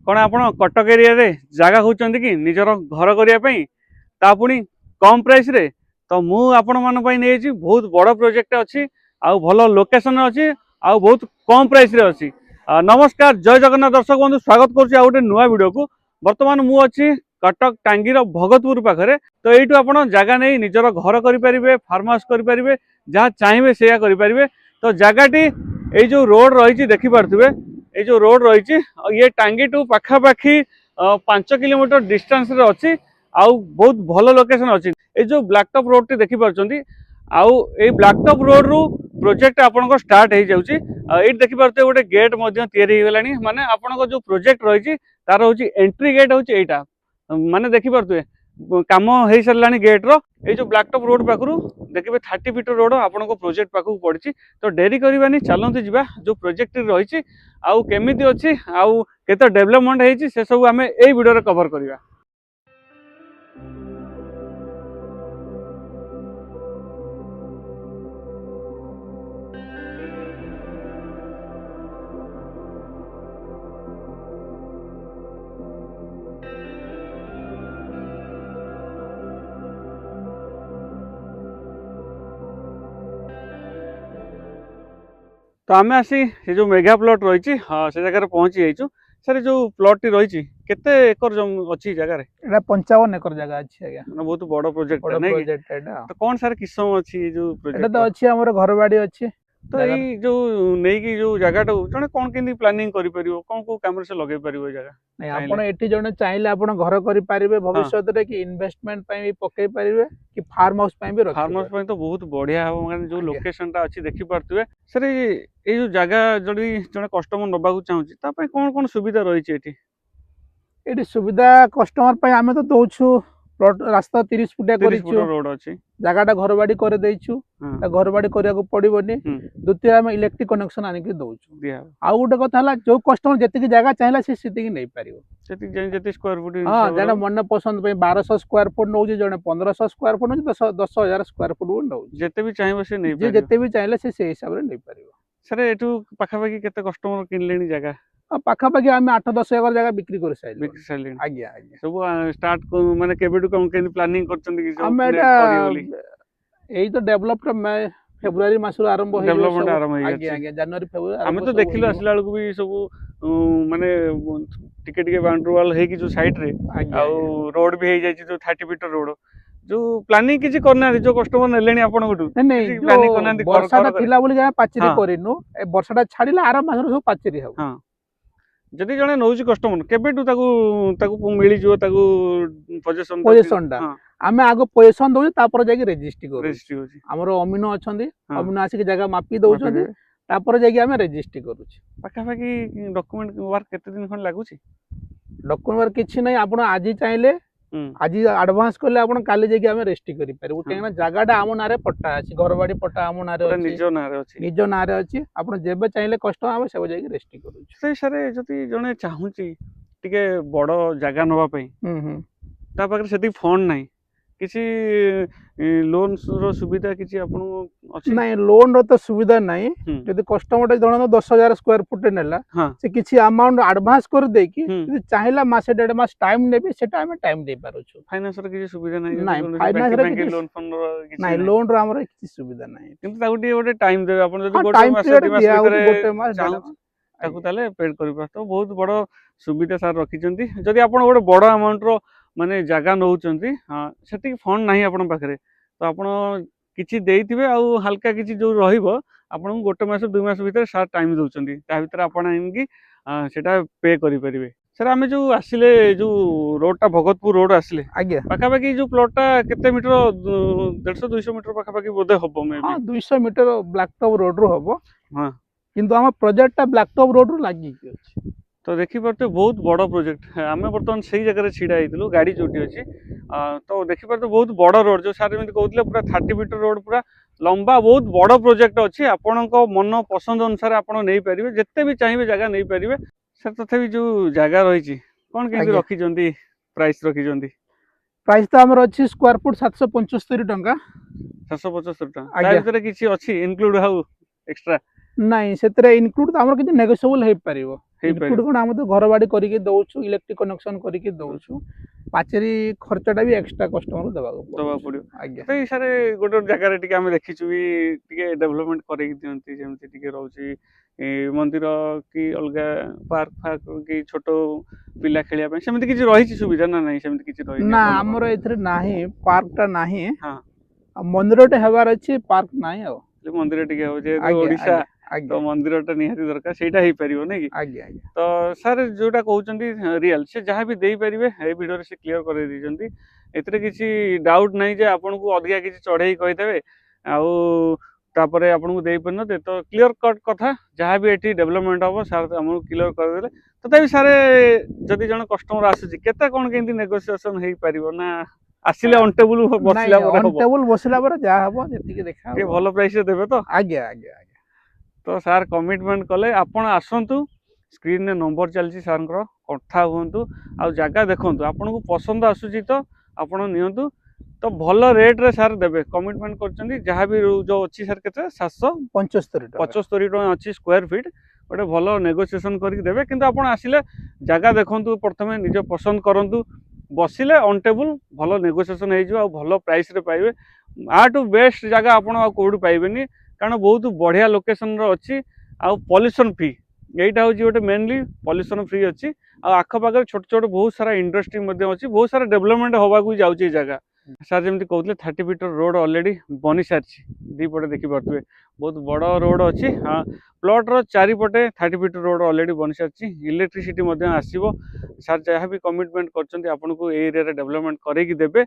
कौन आप कटक एरिया रे जगह खोजते कि निजर घर करने पुणी कम प्राइस रे तो मु आपण मान नहीं बहुत बड़ प्रोजेक्ट अच्छी आउ भल लोकेशन अच्छी आउ बहुत कम प्राइस रे अच्छी। नमस्कार जय जगन्नाथ दर्शक बंधु स्वागत करुच्ची गोटे नुआ वीडियो को। बर्तमान मु अच्छी कटक टांगीर भगतपुर पाखे तो यू आप जगह नहीं निजर घर करेंगे फार्म हाउस करेंगे जहाँ चाहिए से करेंगे। तो जगहटी ये जो रोड रही देखिपे ये जो रोड रही ये टांगी टू पाखापाखी 5 किलोमीटर डिस्टेंस रे अच्छी आउ बहुत भल लोकेशन अच्छी। ये जो ब्लैकटॉप रोड टी देखी पार्टी आउ ये ब्लैकटॉप रोड रु प्रोजेक्ट आपन स्टार्ट हो जाउची। ये देखी पार्थे गोटे गेट तैयारी माने आपन जो प्रोजेक्ट रही तार हूँ एंट्री गेट हूँ यहाँ माने देखी पार्थे काम हो सारे गेट रो। ये जो ब्लैकटॉप रोड पाखु देखिए 30 फीट रोड आपन को प्रोजेक्ट पाखु पड़ी। तो डेरी करवानी चलते जा जो प्रोजेक्ट रही आउ केमिति अच्छी आउ केते डेवलपमेंट होती से सब आम यही वीडियो कवर करवा। तो आम आसी से जो मेगा प्लॉट रही से जगह पहुंची जाइछु। सर जो प्लॉट टी रही केते एकर अच्छी जगह 55 एकर जगह अच्छी आज्ञा बहुत बड़ प्रोजेक्ट तो कौन सार किसम अच्छी जो प्रोजेक्ट तो अच्छी हमर घर बाड़ी अच्छी। तो ये जो नहीं कि जो जगह जड़े कौन के प्लानिंग कौन को काम से लगे पार जगह नहीं आपण एठी जने चाहिए आपण घर करि पारिबे भविष्य रे कि इन्वेस्टमेंट पई भी पकई पारिबे कि फार्म हाउस पई भी रख फार्म हाउस पई तो बहुत बढ़िया हो माने जो लोकेशन ता अछि देखि पारतुवे। सर ये जो जगह जड़ी जने कस्टमर नबा को चाहूची ता पई कौन सुविधा रही छि एठी सुविधा कस्टमर पई आमे तो दोछु प्लॉट रास्ता 30 फुटिया करिछु रोड अछि जगहटा घर बाड़ी करे दैछु घर बाड़ी करिया को पड़िबोनी। द्वितीय हम इलेक्ट्रिक कनेक्शन आनि के दोछु आ गोटे कथा हला जो कस्टमर जति जगह चाहिला से सिति नै पारिबो जति स्क्वायर फुट हां जने मन पसंद पे 1200 स्क्वायर फुट नौजी जने 1500 स्क्वायर फुट नौजी 10000 स्क्वायर फुट नौजी जति भी चाहिबो से नै पारिबो जति भी चाहिला से हिसाब रे नै पारिबो। सर एठू पाखापाखी केते कस्टमर किनलेनी जगह पाखापाखी आम 8-10 एकर जगह बिक्री कर सारे आज्ञा आज्ञा सब स्टार्ट माने केबेटू कम केनी प्लानिंग करचंदी कि हम एटा एई तो डेवलप फेब्रुआरी मासर आरंभ हो डेवलपमेंट आरंभ हो आज्ञा आज्ञा जनवरी फेब्रुआरी हम तो देखिलो असला बेलकू भी सब माने टिके टिके बाउंड्री वाल हे कि जो साइड रे आ रोड भी हे जाय जो 30 फीट रोड जो प्लानिंग किछि करना जो कस्टमर नेलेनी आपन गटू नहीं प्लानिंग करना वर्षाटा थिला बोली जा पाचरी करिनु ए वर्षाटा छाडिला आराम मासर सब पाचरी हो। हां जदि जने नौजी कस्टमर केबेटू ताकू मिली जो ताकू पोजीशन टा आमे आगो पोजीशन दउ तापर जाके रजिस्ट्री करू रजिस्ट्री होची हमर अमीनो अछंदी अमीनो आसी के जगह मापी दउ छथि तापर जाके आमे रजिस्ट्री करू छी। पाखा पाखी डॉक्यूमेंट वर्क केते दिन खन लागू छी डॉक्यूमेंट वर्क किछि नै आपण आजि चाहिले आज एडवांस करले आपण काले जाके आमे रजिस्ट्री करि पारबो केना जगहटा आम नारे पट्टा अछि घर बाड़ी पट्टा आम नारे अछि निजो नारे अछि आपण जेबे चाहिले कस्टमर आमे सब जाके रजिस्ट्री करू छी। से सारे जति जने चाहूची टिके बड़ जगह नबा पई ता पाकर सेति फंड नै किसी लोन रो सुविधा किसी आपन अछि नै लोन रो तो सुविधा नै जदि कस्टमर जण 10000 स्क्वायर फुट नेला से किसी अमाउंट एडवांस कर दे कि यदि चाहिला मासे 1.5 मास टाइम नेबे सेटा हमें टाइम दे पारो छु। फाइनेंस रो किसी सुविधा नै नै फाइनेंस रो लोन फंड रो किसी नै लोन रो हमर किसी सुविधा नै किंतु तागुटी गोटे टाइम देबे आपन जदि गोटे मास 2 मास भीतर ताकू ताले पेड करि पास तो बहुत बड़ सुविधा सार रखी चंती। जदि आपन गोटे बड़ अमाउंट रो माने जगह नौचंती हां सेति फंड नाही आपन पाखरे तो आपन किछि देइथिबे आ हल्का किछि जो रहिबो आपन गोटे मास 2 मास भीतर सार टाइम दउचंती ता भीतर आपन इनकी सेटा पे करि परिबे। सर आमे जो आसिले जो रोडटा भगतपुर रोड आसिले आज्ञा पाखापाखी जो प्लॉटटा केते मीटर 150-200 मीटर पाखापाखी बोधे हबो मे हां 200 मीटर ब्लैकटॉप रोड रो हबो हां किंतु हम प्रोजेक्टटा ब्लैकटॉप रोड रो लागि अछि। तो देखी पार्थे बहुत बड़ प्रोजेक्ट आम बर्तमान से ही जगह छिड़ा होइतलु गाड़ी जोटी अछि तो देखी पार्थे बहुत बड़ रोड जो सारे एमति कहउतले पूरा 30 फीट रोड पूरा लंबा बहुत बड़ प्रोजेक्ट अछि आपनको मन पसंद अनुसार आपण नै परिबे जत्ते भी चाहिबे जगह नै परिबे। सर तथापि जो जगह रही छी कोन केंति रखी जंती प्राइस रखी जंती प्राइस तो हमर अछि स्क्वायर फुट 775 टंका 775 टंका ता भीतर किछि अछि इनक्लूड हाउ एक्स्ट्रा नहीं सेतरे इनक्लूड हमर किछि नेगोशिएबल हे परिबो ଇନକ୍ଲୁଡ କଣ ଆମେ ତ ଘର ବାଡି କରିକି ଦଉଛୁ ଇଲେକ୍ଟ୍ରିକ କନେକ୍ସନ କରିକି ଦଉଛୁ ପାଚେରୀ ଖର୍ଚ୍ଚଟା ବି ଏକ୍ସଟ୍ରା କଷ୍ଟମର ଦେବାକୁ ପଡିବ ଆଜ୍ଞା ତ ଏଇ ସାରେ ଗୋଟେ ଜାଗାରେ ଟିକେ ଆମେ ଦେଖିଛୁ ବି ଟିକେ ଡେଭଲପମେଣ୍ଟ କରେଇକି ଦିଅନ୍ତି ଯେମିତି ଟିକେ ରହୁଛି ମନ୍ଦିର କି ଅଲଗା ପାର୍କ ଫାର୍କ କି ଛୋଟ ପିଲା ଖେଳିବା ପାଇଁ ସେମିତି କିଛି ରହିଛି ସୁବିଧା ନା ନାହିଁ ସେମିତି କିଛି ରହିଛି ନା ଆମର ଏଥିରେ ନାହିଁ ପାର୍କଟା ନାହିଁ ହଁ ମନ୍ଦିରଟେ ହେବାର ଅଛି ପାର୍କ ନାହିଁ ଆଉ ମନ୍ଦିର ଟିକେ ହବ ଯେହେତୁ ଓଡିଶା ତ ମନ୍ଦିରଟା ନିହାତି ଦରକାର ସେଇଟା ହେଇପାରିବ ନାଇଁ କି ଆଜ୍ଞା ଆଜ୍ଞା ତ ସାର୍ ଯୋଉଟା କହୁଛନ୍ତି ରିଅଲ ସେ ଯାହା ବି ଦେଇପାରିବେ ଏଇ ଭିଡିଓରେ ସେ କ୍ଲିୟର କରେଇ ଦେଇଛନ୍ତି ଏଥିରେ କିଛି ଡାଉଟ ନାହିଁ ଯେ ଆପଣଙ୍କୁ ଅଧିକା କିଛି ଚଢେଇ କହିଦେବେ ଆଉ ତାପରେ ଆପଣଙ୍କୁ ଦେଇପାରିନତେ ତ କ୍ଲିୟର କଟ୍ କଥା ଯାହା ବି ଏଠି ଡେଭଲପମେଣ୍ଟ ହବ ସାର୍ ଆମକୁ କ୍ଲିୟର କରିଦେଲେ ତଥାପି ସାର୍ ଯଦି ଜଣେ କଷ୍ଟମର ଆସୁଛି କେତେ କଣ କେମିତି ନେଗୋସିଏସନ ହେଇପାରିବ ନା ଆସିଲେ ଅନଟେବୁଲ ବସିଲା ପରେ ହବ ଅନଟେବୁଲ ବସିଲା ପରେ ଯାହା ହବ ଯେତିକି ଦେଖା ଟିକେ ଭଲ ପ୍ରାଇସ ରେ ଦେବେ ତ ଆଜ୍ଞା ଆଜ୍ଞା ଆଜ୍ଞା ତ ସାର୍ କମିଟମେଣ୍ଟ କଲେ ଆପଣ ଆସନ୍ତୁ ସ୍କ୍ରିନରେ ନମ୍ବର ଚାଲିଛି ସାର୍ଙ୍କର କଥା ହୁଅନ୍ତୁ ଆଉ ଜାଗା ଦେଖନ୍ତୁ ଆପଣଙ୍କୁ ପସନ୍ଦ ଆସୁଛି ତ ଆପଣ ନିଅନ୍ତୁ ତ ଭଲ ରେଟ୍ରେ ସାର୍ ଦେବେ କମିଟମେଣ୍ଟ କରିଛନ୍ତି ଯାହା ବି ଯେଉଁ ଅଛି ସାର୍ କେତେ 775 ଟଙ୍କା ଅଛି ସ୍କୋୟାର ଫିଟ୍ ଗୋଟେ ଭଲ ନେଗୋସିଏସନ କରିକି ଦେବେ କିନ୍ତୁ ଆପଣ ଆସିଲେ ଜାଗା ଦେଖନ୍ତୁ ପ୍ରଥମେ ନିଜ ପସନ୍ଦ କରନ୍ତୁ ବସିଲେ ଅନଟେବୁଲ ଭଲ ନେଗୋସିଏସନ ହେଇଯିବ ଆଉ ଭଲ ପ୍ରାଇସରେ ପାଇବେ ଆଠୁ ବେଷ୍ଟ ଜାଗା ଆପଣ ଆଉ କୋଉଠି ପାଇବେନି କାରଣ ବହୁତ ବଢିଆ ଲୋକେସନର ଅଛି ଆଉ ପଲ୍ୟୁସନ ଫ୍ରି এইটা হচ্ছে গোটে মেনলি পଲ୍ୟୁସନ ফ্রি ଅଛି ଆଉ ଆଖପାଖରେ ଛୋଟ ଛୋଟ ବହୁତ ସାରା ଇଣ୍ଡଷ୍ଟ୍ରି ମଧ୍ୟ ଅଛି ବହୁତ ସାରା ଡେଭଲପମେଣ୍ଟ ହବାକୁ ଯାଉଛି ଏଇ ଜାଗା ସାର୍ ଯେମିତି କହୁଥିଲେ 30 ଫିଟର ରୋଡ ଅଲରେଡି ବନି ସାରିଛି ଦିପଟେ ଦେଖିପାରୁଥିବେ ବହୁତ ବଡ଼ ରୋଡ ଅଛି ହଁ ପ୍ଲଟର ଚାରିପଟେ 30 ଫିଟର ରୋଡ ଅଲରେଡି ବନି ସାରିଛି ଇଲେକ୍ଟ୍ରିସିଟି ମଧ୍ୟ ଆସିବ ସାର୍ ଯାହା ବି କମିଟମେଣ୍ଟ କରିଛନ୍ତି ଆପଣଙ୍କୁ এই ଏରିଆରେ ଡେଭଲପମେଣ୍ଟ କରେଇକି ଦେବେ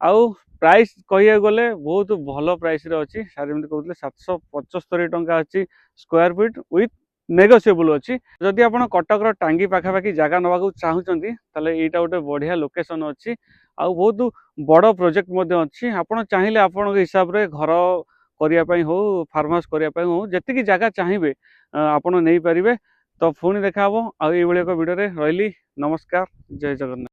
ଆଉ ପ୍ରାଇସ୍ କହିବାକୁ ଗଲେ ବହୁତ ଭଲ ପ୍ରାଇସରେ ଅଛି ସାର୍ ଯେମିତି କହୁଥିଲେ 775 ଟଙ୍କା ଅଛି ସ୍କୋୟାର ଫିଟ୍ ୱିଥ୍ ନେଗୋସିଏବୁଲ ଅଛି ଯଦି ଆପଣ କଟକର ଟାଙ୍ଗୀ ପାଖାପାଖି ଜାଗା ନେବାକୁ ଚାହୁଁଛନ୍ତି ତାହେଲେ ଏଇଟା ଗୋଟେ ବଢିଆ ଲୋକେସନ ଅଛି ଆଉ ବହୁତ ବଡ଼ ପ୍ରୋଜେକ୍ଟ ମଧ୍ୟ ଅଛି ଆପଣ ଚାହିଁଲେ ଆପଣଙ୍କ ହିସାବରେ ଘର କରିବା ପାଇଁ ହଉ ଫାର୍ମ ହାଉସ୍ କରିବା ପାଇଁ ହଉ ଯେତିକି ଜାଗା ଚାହିଁବେ ଆପଣ ନେଇପାରିବେ ତ ପୁଣି ଦେଖା ହବ ଆଉ ଏଇଭଳି ଏକ ଭିଡ଼ିଓରେ ରହିଲି ନମସ୍କାର ଜୟ ଜଗନ୍ନାଥ।